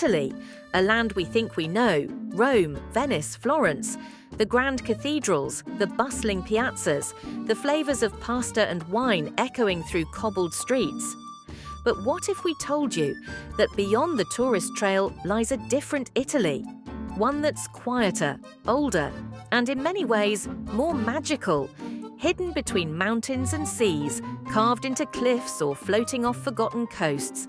Italy, a land we think we know, Rome, Venice, Florence, the grand cathedrals, the bustling piazzas, the flavours of pasta and wine echoing through cobbled streets. But what if we told you that beyond the tourist trail lies a different Italy? One that's quieter, older, and in many ways more magical, hidden between mountains and seas, carved into cliffs or floating off forgotten coasts.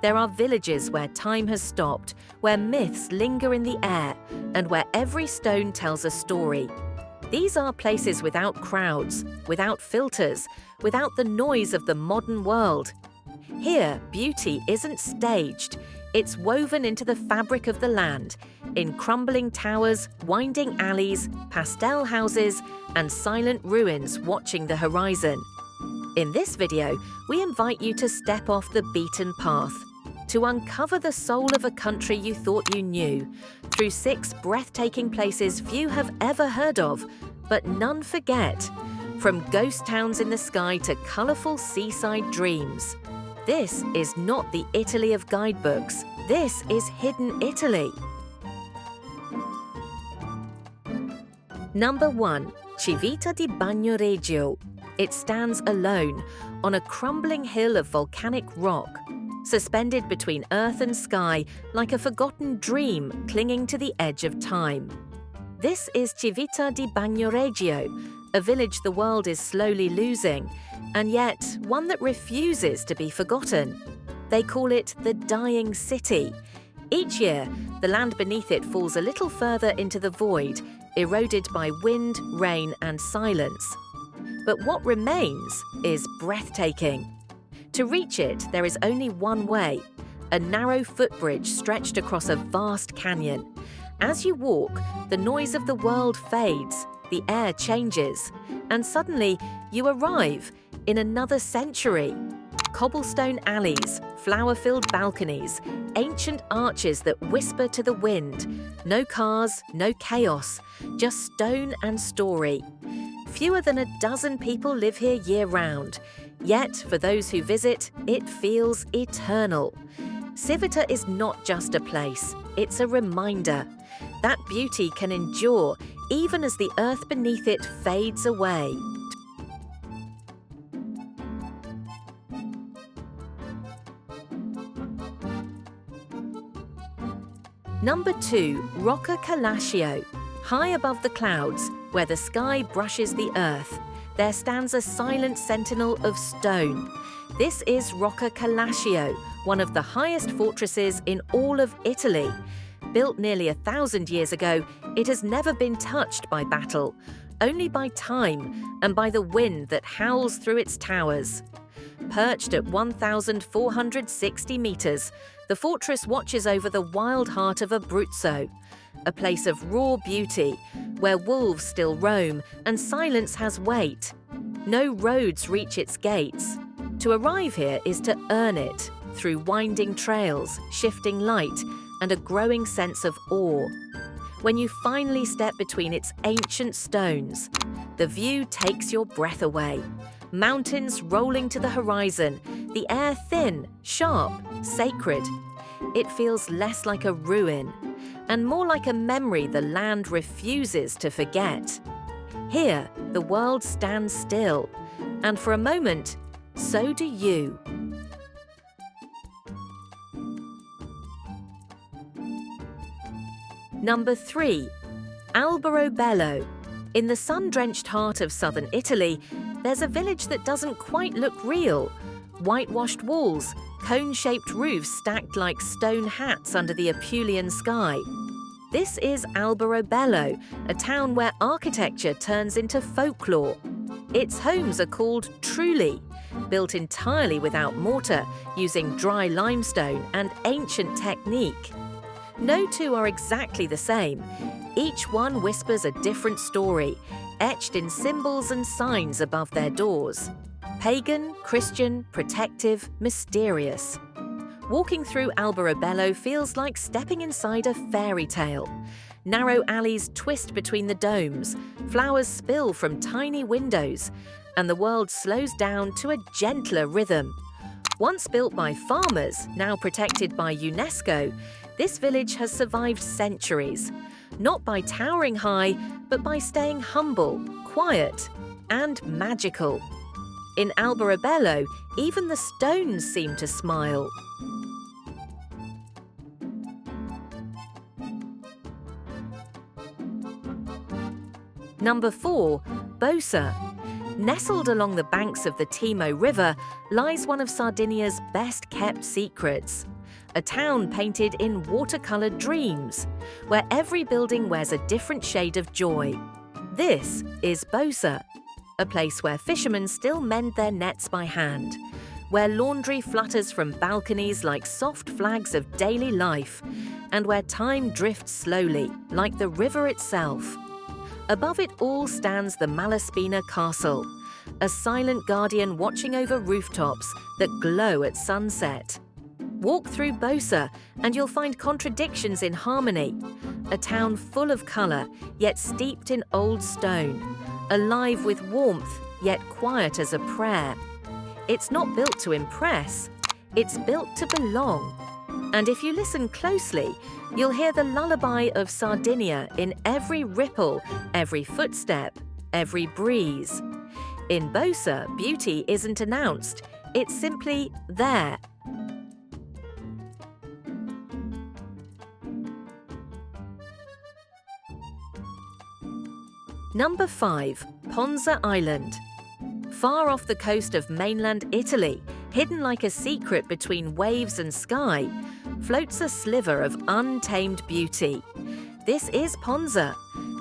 There are villages where time has stopped, where myths linger in the air, and where every stone tells a story. These are places without crowds, without filters, without the noise of the modern world. Here, beauty isn't staged. It's woven into the fabric of the land, in crumbling towers, winding alleys, pastel houses, and silent ruins watching the horizon. In this video, we invite you to step off the beaten path, to uncover the soul of a country you thought you knew, through 6 breathtaking places few have ever heard of, but none forget, from ghost towns in the sky to colourful seaside dreams. This is not the Italy of guidebooks. This is hidden Italy. Number 1. Civita di Bagnoregio. It stands alone on a crumbling hill of volcanic rock, suspended between earth and sky like a forgotten dream clinging to the edge of time. This is Civita di Bagnoregio, a village the world is slowly losing, and yet one that refuses to be forgotten. They call it the dying city. Each year, the land beneath it falls a little further into the void, eroded by wind, rain, and silence. But what remains is breathtaking. To reach it, there is only one way, a narrow footbridge stretched across a vast canyon. As you walk, the noise of the world fades, the air changes, and suddenly you arrive in another century. Cobblestone alleys, flower-filled balconies, ancient arches that whisper to the wind. No cars, no chaos, just stone and story. Fewer than a dozen people live here year-round. Yet, for those who visit, it feels eternal. Civita is not just a place, it's a reminder. That beauty can endure even as the earth beneath it fades away. Number 2. Rocca Calascio. High above the clouds, where the sky brushes the earth, there stands a silent sentinel of stone. This is Rocca Calascio, one of the highest fortresses in all of Italy. Built nearly 1,000 years ago, it has never been touched by battle, only by time and by the wind that howls through its towers. Perched at 1,460 meters, the fortress watches over the wild heart of Abruzzo, a place of raw beauty, where wolves still roam and silence has weight. No roads reach its gates. To arrive here is to earn it, through winding trails, shifting light, and a growing sense of awe. When you finally step between its ancient stones, the view takes your breath away. Mountains rolling to the horizon, the air thin, sharp, sacred. It feels less like a ruin, and more like a memory the land refuses to forget. Here, the world stands still, and for a moment, so do you. Number 3. Alberobello. In the sun-drenched heart of southern Italy, there's a village that doesn't quite look real. Whitewashed walls, cone-shaped roofs stacked like stone hats under the Apulian sky. This is Alberobello, a town where architecture turns into folklore. Its homes are called trulli, built entirely without mortar, using dry limestone and ancient technique. No two are exactly the same. Each one whispers a different story, etched in symbols and signs above their doors. Pagan, Christian, protective, mysterious. Walking through Alberobello feels like stepping inside a fairy tale. Narrow alleys twist between the domes, flowers spill from tiny windows, and the world slows down to a gentler rhythm. Once built by farmers, now protected by UNESCO, This village has survived centuries, not by towering high, but by staying humble, quiet, and magical. In Alberobello, even the stones seem to smile. Number 4. Bosa. Nestled along the banks of the Timo River lies one of Sardinia's best-kept secrets. A town painted in watercolored dreams, where every building wears a different shade of joy. This is Bosa, a place where fishermen still mend their nets by hand, where laundry flutters from balconies like soft flags of daily life, and where time drifts slowly, like the river itself. Above it all stands the Malaspina Castle, a silent guardian watching over rooftops that glow at sunset. Walk through Bosa and you'll find contradictions in harmony. A town full of colour, yet steeped in old stone. Alive with warmth, yet quiet as a prayer. It's not built to impress, it's built to belong. And if you listen closely, you'll hear the lullaby of Sardinia in every ripple, every footstep, every breeze. In Bosa, beauty isn't announced, it's simply there. Number 5. Ponza Island. Far off the coast of mainland Italy, hidden like a secret between waves and sky, floats a sliver of untamed beauty. This is Ponza,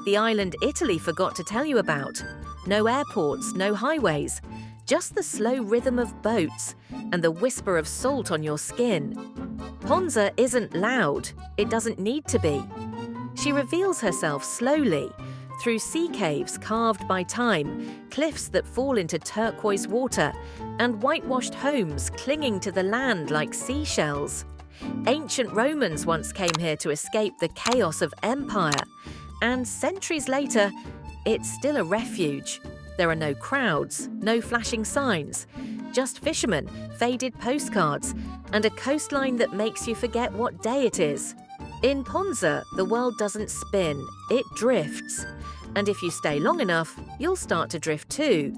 the island Italy forgot to tell you about. No airports, no highways, just the slow rhythm of boats and the whisper of salt on your skin. Ponza isn't loud, it doesn't need to be. She reveals herself slowly, through sea caves carved by time, cliffs that fall into turquoise water, and whitewashed homes clinging to the land like seashells. Ancient Romans once came here to escape the chaos of empire, and centuries later, it's still a refuge. There are no crowds, no flashing signs, just fishermen, faded postcards, and a coastline that makes you forget what day it is. In Ponza, the world doesn't spin, it drifts. And if you stay long enough, you'll start to drift too.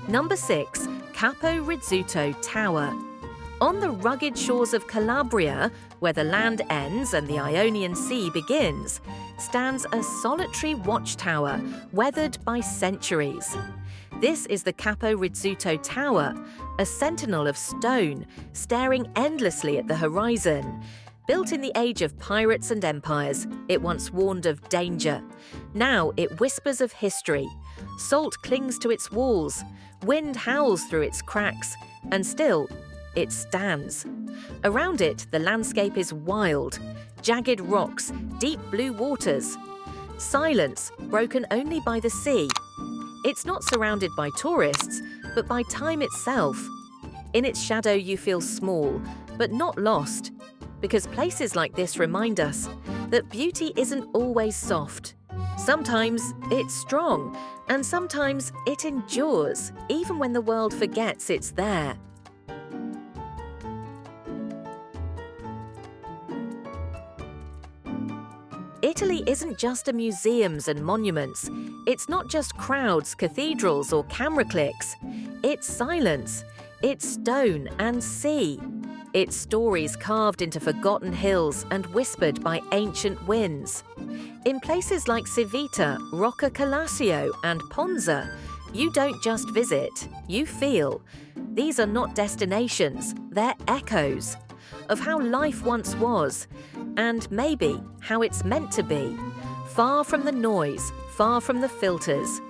Number 6. Capo Rizzuto Tower. On the rugged shores of Calabria, where the land ends and the Ionian Sea begins, stands a solitary watchtower weathered by centuries. This is the Capo Rizzuto Tower, a sentinel of stone, staring endlessly at the horizon. Built in the age of pirates and empires, it once warned of danger. Now it whispers of history. Salt clings to its walls, wind howls through its cracks, and still, it stands. Around it, the landscape is wild. Jagged rocks, deep blue waters. Silence, broken only by the sea. It's not surrounded by tourists, but by time itself. In its shadow you feel small, but not lost. Because places like this remind us that beauty isn't always soft. Sometimes it's strong, and sometimes it endures, even when the world forgets it's there. Italy isn't just a museums and monuments. It's not just crowds, cathedrals, or camera clicks. It's silence. It's stone and sea. It's stories carved into forgotten hills and whispered by ancient winds. In places like Civita, Rocca Calascio, and Ponza, you don't just visit, you feel. These are not destinations, they're echoes of how life once was, and maybe how it's meant to be. Far from the noise, far from the filters.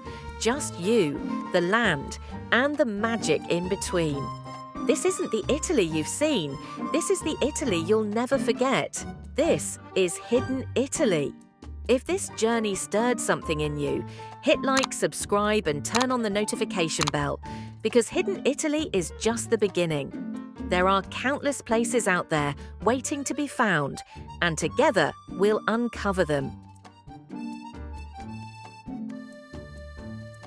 Just you, the land, and the magic in between. This isn't the Italy you've seen. This is the Italy you'll never forget. This is Hidden Italy. If this journey stirred something in you, hit like, subscribe, and turn on the notification bell, because Hidden Italy is just the beginning. There are countless places out there waiting to be found, and together we'll uncover them.